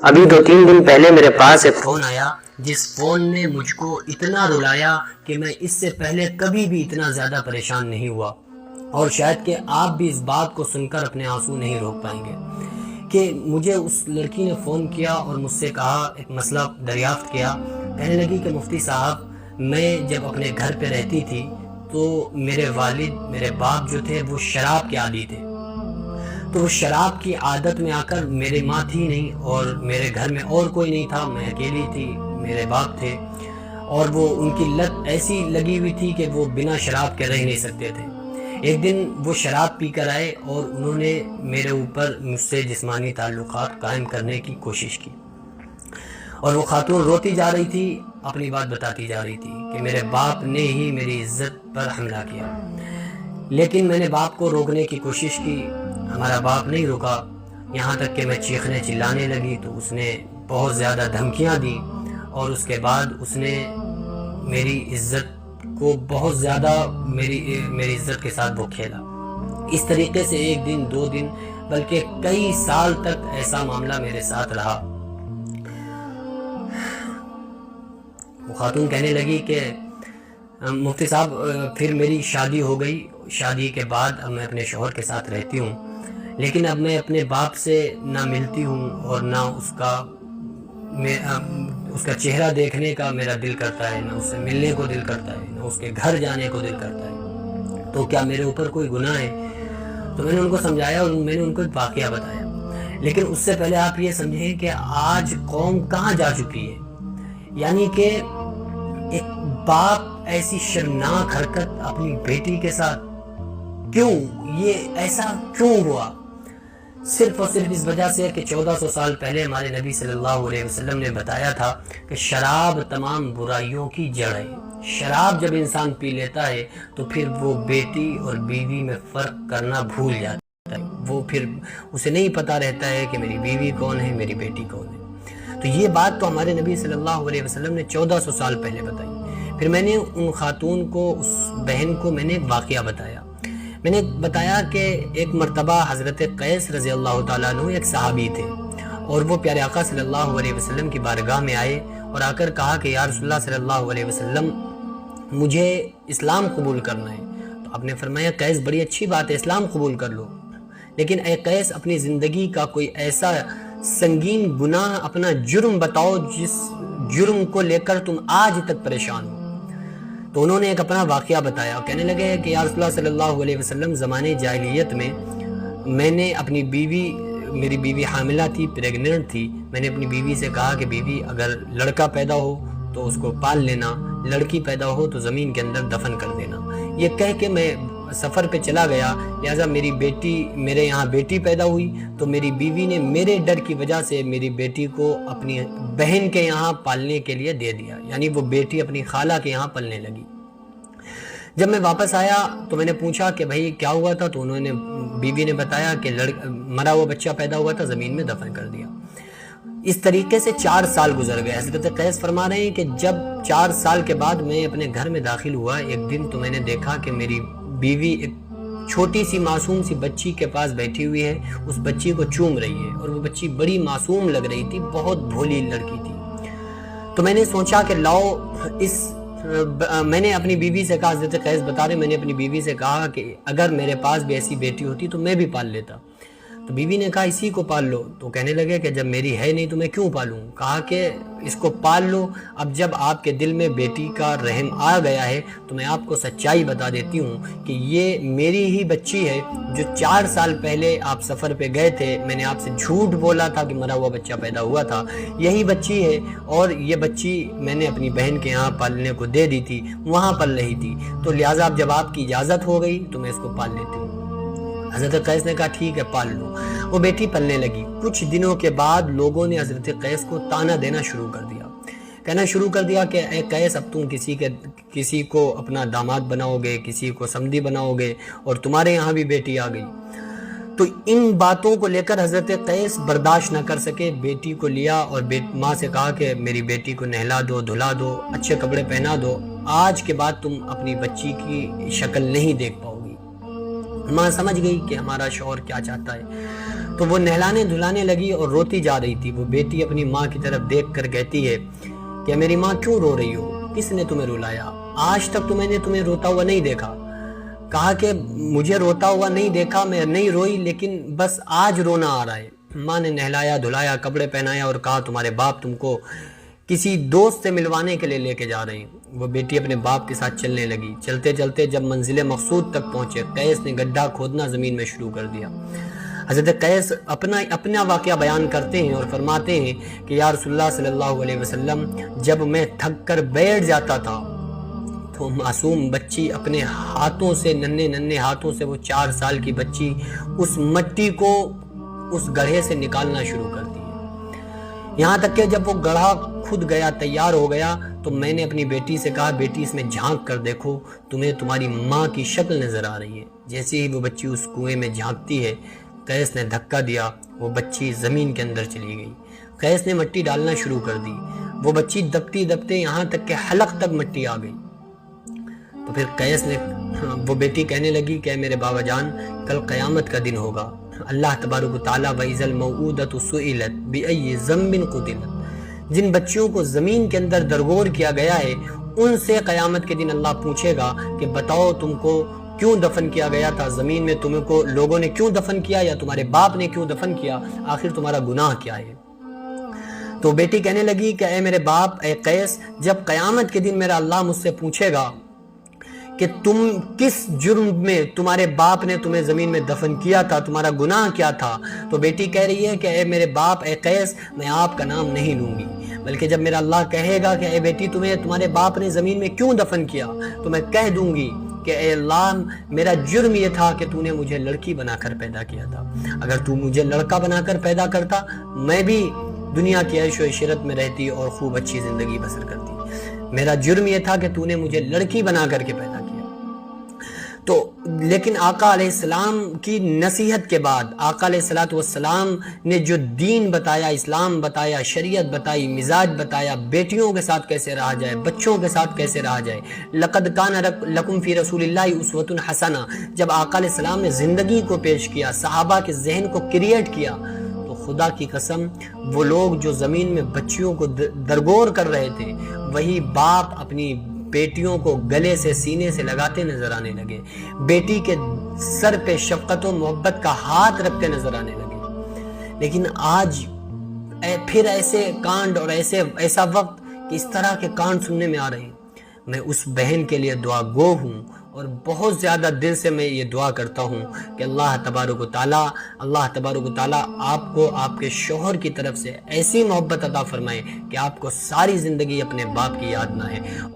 ابھی 2-3 دن پہلے میرے پاس ایک فون آیا جس فون نے مجھ کو اتنا رلایا کہ میں اس سے پہلے کبھی بھی اتنا زیادہ پریشان نہیں ہوا، اور شاید کہ آپ بھی اس بات کو سن کر اپنے آنسو نہیں روک پائیں گے کہ مجھے اس لڑکی نے فون کیا اور مجھ سے کہا، ایک مسئلہ دریافت کیا، کہنے لگی کہ مفتی صاحب میں جب اپنے گھر پہ رہتی تھی تو میرے والد، میرے باپ جو تھے وہ شراب کے عادی تھے، تو وہ شراب کی عادت میں آ کر میری ماں تھی نہیں اور میرے گھر میں اور کوئی نہیں تھا، میں اکیلی تھی، میرے باپ تھے، اور وہ ان کی لت ایسی لگی ہوئی تھی کہ وہ بنا شراب کے رہ نہیں سکتے تھے۔ ایک دن وہ شراب پی کر آئے اور انہوں نے میرے اوپر مجھ سے جسمانی تعلقات قائم کرنے کی کوشش کی، اور وہ خاتون روتی جا رہی تھی، اپنی بات بتاتی جا رہی تھی کہ میرے باپ نے ہی میری عزت پر حملہ کیا، لیکن میں نے باپ کو روکنے کی کوشش کی، ہمارا باپ نہیں رکا، یہاں تک کہ میں چیخنے چلانے لگی تو اس نے بہت زیادہ دھمکیاں دی، اور اس کے بعد اس نے میری عزت کو بہت زیادہ میری عزت کے ساتھ وہ کھیلا۔ اس طریقے سے 1 دن 2 دن بلکہ کئی سال تک ایسا معاملہ میرے ساتھ رہا۔ وہ خاتون کہنے لگی کہ مفتی صاحب پھر میری شادی ہو گئی، شادی کے بعد اب میں اپنے شوہر کے ساتھ رہتی ہوں، لیکن اب میں اپنے باپ سے نہ ملتی ہوں اور نہ اس کا چہرہ دیکھنے کا میرا دل کرتا ہے، نہ اس سے ملنے کو دل کرتا ہے، نہ اس کے گھر جانے کو دل کرتا ہے، تو کیا میرے اوپر کوئی گناہ ہے؟ تو میں نے ان کو سمجھایا اور میں نے ان کو ایک واقعہ بتایا، لیکن اس سے پہلے آپ یہ سمجھیں کہ آج قوم کہاں جا چکی ہے، یعنی کہ ایک باپ ایسی شرمناک حرکت اپنی بیٹی کے ساتھ کیوں، یہ ایسا کیوں ہوا؟ صرف اور صرف اس وجہ سے کہ 1400 سال پہلے ہمارے نبی صلی اللہ علیہ وسلم نے بتایا تھا کہ شراب تمام برائیوں کی جڑ ہے۔ شراب جب انسان پی لیتا ہے تو پھر وہ بیٹی اور بیوی میں فرق کرنا بھول جاتا ہے، وہ پھر اسے نہیں پتا رہتا ہے کہ میری بیوی کون ہے، میری بیٹی کون ہے۔ تو یہ بات تو ہمارے نبی صلی اللہ علیہ وسلم نے 1400 سال پہلے بتائی۔ پھر میں نے ان خاتون کو، اس بہن کو میں نے ایک واقعہ بتایا، میں نے بتایا کہ ایک مرتبہ حضرت قیس رضی اللہ تعالیٰ عنہ ایک صحابی تھے، اور وہ پیارے آقا صلی اللہ علیہ وسلم کی بارگاہ میں آئے اور آ کر کہا کہ یا رسول اللہ صلی اللہ علیہ وسلم مجھے اسلام قبول کرنا ہے۔ تو آپ نے فرمایا قیس بڑی اچھی بات ہے، اسلام قبول کر لو، لیکن اے قیس اپنی زندگی کا کوئی ایسا سنگین گناہ، اپنا جرم بتاؤ جس جرم کو لے کر تم آج تک پریشان ہو۔ تو انہوں نے ایک اپنا واقعہ بتایا، کہنے لگے کہ یا رسول اللہ صلی اللہ علیہ وسلم زمانے جاہلیت میں نے اپنی بیوی، میری بیوی حاملہ تھی، پریگننٹ تھی، میں نے اپنی بیوی سے کہا کہ بیوی اگر لڑکا پیدا ہو تو اس کو پال لینا، لڑکی پیدا ہو تو زمین کے اندر دفن کر دینا۔ یہ کہہ کے میں سفر پہ چلا گیا، لہٰذا میرے یہاں بیٹی پیدا ہوئی تو میری بیوی نے میرے ڈر کی وجہ سے میری بیٹی کو اپنی بہن کے یہاں پالنے کے لیے دے دیا، یعنی وہ بیٹی اپنی خالہ کے یہاں پلنے لگی۔ جب میں واپس آیا تو میں نے پوچھا کہ بھائی کیا ہوا تھا، تو بیوی نے بتایا کہ مرا ہوا بچہ پیدا ہوا تھا، زمین میں دفن کر دیا۔ اس طریقے سے 4 سال گزر گئے۔ حضرت قیس فرما رہے ہیں کہ جب 4 سال کے بعد میں اپنے گھر میں داخل ہوا، ایک دن تو میں نے دیکھا کہ میری بیوی ایک چھوٹی سی معصوم سی بچی کے پاس بیٹھی ہوئی ہے، اس بچی کو چوم رہی ہے، اور وہ بچی بڑی معصوم لگ رہی تھی، بہت بھولی لڑکی تھی۔ تو میں نے سوچا کہ میں نے اپنی بیوی سے کہا، حضرت قیس بتا رہے، میں نے اپنی بیوی سے کہا کہ اگر میرے پاس بھی ایسی بیٹی ہوتی تو میں بھی پال لیتا۔ تو بیوی نے کہا اسی کو پال لو۔ تو کہنے لگے کہ جب میری ہے نہیں تو میں کیوں پالوں؟ کہا کہ اس کو پال لو، اب جب آپ کے دل میں بیٹی کا رحم آ گیا ہے تو میں آپ کو سچائی بتا دیتی ہوں کہ یہ میری ہی بچی ہے، جو 4 سال پہلے آپ سفر پہ گئے تھے، میں نے آپ سے جھوٹ بولا تھا کہ مرا ہوا بچہ پیدا ہوا تھا، یہی بچی ہے، اور یہ بچی میں نے اپنی بہن کے یہاں پالنے کو دے دی تھی، وہاں پل رہی تھی، تو لہٰذا جب آپ کی اجازت ہو گئی تو میں اس کو پال لیتی ہوں۔ حضرت قیس نے کہا ٹھیک ہے پال لو۔ وہ بیٹی پلنے لگی۔ کچھ دنوں کے بعد لوگوں نے حضرت قیس کو طعنہ دینا شروع کر دیا، کہنا شروع کر دیا کہ اے قیس اب تم کسی کو اپنا داماد بناؤ گے، کسی کو سمدھی بناؤ گے، اور تمہارے یہاں بھی بیٹی آ گئی۔ تو ان باتوں کو لے کر حضرت قیس برداشت نہ کر سکے، بیٹی کو لیا اور ماں سے کہا کہ میری بیٹی کو نہلا دو، دھلا دو، اچھے کپڑے پہنا دو، آج کے بعد تم اپنی بچی کی شکل نہیں دیکھ پاؤ گی۔ ماں سمجھ گئی کہ ہمارا شوہر کیا چاہتا ہے، تو وہ نہلانے دھلانے لگی اور روتی جا رہی تھی. وہ بیٹی اپنی ماں کی طرف دیکھ کر کہتی ہے کہ میری ماں کیوں رو رہی ہو, کس نے تمہیں رلایا, آج تک تو میں نے تمہیں روتا ہوا نہیں دیکھا. کہا کہ مجھے روتا ہوا نہیں دیکھا, میں نہیں روئی, لیکن بس آج رونا آ رہا ہے. ماں نے نہلایا دھلایا, کپڑے پہنایا اور کہا تمہارے باپ تم کو کسی دوست سے ملوانے کے لیے لے کے جا رہے ہیں. وہ بیٹی اپنے باپ کے ساتھ چلنے لگی. چلتے چلتے جب منزل مقصود تک پہنچے, قیس نے گڈھا کھودنا زمین میں شروع کر دیا. حضرت قیس اپنا واقعہ بیان کرتے ہیں اور فرماتے ہیں کہ یا رسول اللہ صلی اللہ علیہ وسلم, جب میں تھک کر بیٹھ جاتا تھا تو معصوم بچی اپنے ہاتھوں سے, ننھے ہاتھوں سے, وہ 4 سال کی بچی اس مٹی کو اس گڑھے سے نکالنا شروع کر دی. یہاں تک کہ جب وہ گڑھا خود گیا, تیار ہو گیا, تو میں نے اپنی بیٹی سے کہا بیٹی اس میں جھانک کر دیکھو, تمہیں تمہاری ماں کی شکل نظر آ رہی ہے. جیسے ہی وہ بچی اس کنویں میں جھانکتی ہے, قیس نے دھکا دیا, وہ بچی زمین کے اندر چلی گئی. قیس نے مٹی ڈالنا شروع کر دی. وہ بچی دبتے دبتے یہاں تک کہ حلق تک مٹی آ گئی. تو پھر قیس نے, وہ بیٹی کہنے لگی کہ میرے بابا جان, کل قیامت کا دن ہوگا, اللہ تبارک و تعالیٰ وَإِذَا الْمَوْءُودَةُ سُئِلَتْ بِأَيِّ ذَنبٍ قُتِلَتْ, جن بچیوں کو زمین کے اندر درگور کیا گیا ہے ان سے قیامت کے دن اللہ پوچھے گا کہ بتاؤ تم کو کیوں دفن کیا گیا تھا زمین میں, تمہیں کو لوگوں نے کیوں دفن کیا, یا تمہارے باپ نے کیوں دفن کیا, آخر تمہارا گناہ کیا ہے. تو بیٹی کہنے لگی کہ اے میرے باپ, اے قیس, جب قیامت کے دن میرا اللہ مجھ سے پوچھے گا کہ تم کس جرم میں تمہارے باپ نے تمہیں زمین میں دفن کیا تھا, تمہارا گناہ کیا تھا, تو بیٹی کہہ رہی ہے کہ اے میرے باپ, اے قیس, میں آپ کا نام نہیں لوں گی, بلکہ جب میرا اللہ کہے گا کہ اے بیٹی تمہیں تمہارے باپ نے زمین میں کیوں دفن کیا, تو میں کہہ دوں گی کہ اے اللہ, میرا جرم یہ تھا کہ تو نے مجھے لڑکی بنا کر پیدا کیا تھا. اگر تو مجھے لڑکا بنا کر پیدا کرتا, میں بھی دنیا کی عیش و عشرت میں رہتی اور خوب اچھی زندگی بسر کرتی. میرا جرم یہ تھا کہ تو نے مجھے لڑکی بنا کر کے پیدا کیا. تو لیکن آقا علیہ السلام کی نصیحت کے بعد, آقا علیہ السلام نے جو دین بتایا, اسلام بتایا, شریعت بتائی, مزاج بتایا, بیٹیوں کے ساتھ کیسے رہا جائے, بچوں کے ساتھ کیسے رہا جائے, لقد کان لکم فی رسول اللہ اسوۃ حسنہ, جب آقا علیہ السلام نے زندگی کو پیش کیا, صحابہ کے ذہن کو کریٹ کیا, تو خدا کی قسم وہ لوگ جو زمین میں بچیوں کو درگور کر رہے تھے, وہی باپ اپنی بیٹیوں کو گلے سے سینے سے لگاتے نظر آنے لگے, بیٹی کے سر پہ شفقت و محبت کا ہاتھ رکھتے نظر آنے لگے. لیکن آج پھر ایسے کانڈ اور ایسا وقت کہ اس طرح کے کانڈ سننے میں آ رہے ہیں. میں اس بہن کے لیے دعا گو ہوں اور بہت زیادہ دل سے میں یہ دعا کرتا ہوں کہ اللہ تبارک و تعالیٰ آپ کو آپ کے شوہر کی طرف سے ایسی محبت عطا فرمائے کہ آپ کو ساری زندگی اپنے باپ کی یاد نہ ہے.